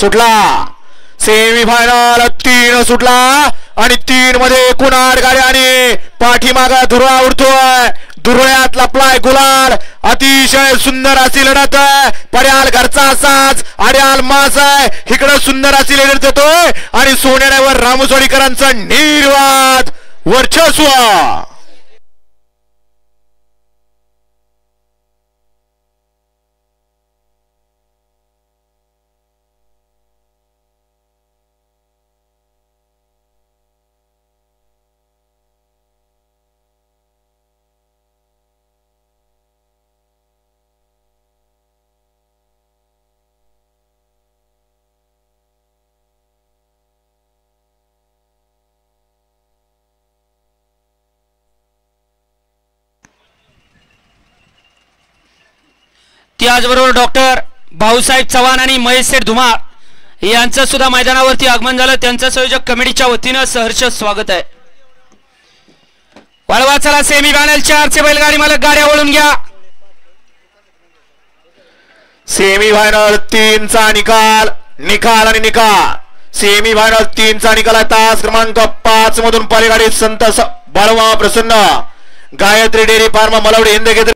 सुटला. सेमीफायनल 3 सुटला आणि 3 मध्ये एकूण 8 गाड्या आणि पाठीमागा धुरळा उडतोय. धुरळ्यात लपलाय गुलाल. अतिशय सुंदर अशी लढत आहे. पड्याल घरचा असाच अड्याल मास आहे. इकडे सुंदर अशी लढत येतोय आणि सोनेड्यावर रामसोडीकरांचा निर्वाद वर्चस्व. त्याचबरोबर डॉक्टर भाऊसाहेब चव्हाण आणि महेश शेठ धुमाळ यांचं सुद्धा मैदानावरती आगमन झालं. त्यांचं संयोजक कमिटीच्या वतीनं सहर्ष स्वागत आहे. वळवा चला सेमीफायनल 4चे बैलगाडी मालक गाड्या वळून घ्या. सेमीफायनल 3चा निकाल आणि निकाल. सेमीफायनल 3चा निकाल तास क्रमांक 5 मधून पलीकडे संत बळवा प्रसन्न गायत्री डेअरी फार्म मलवडी हिंद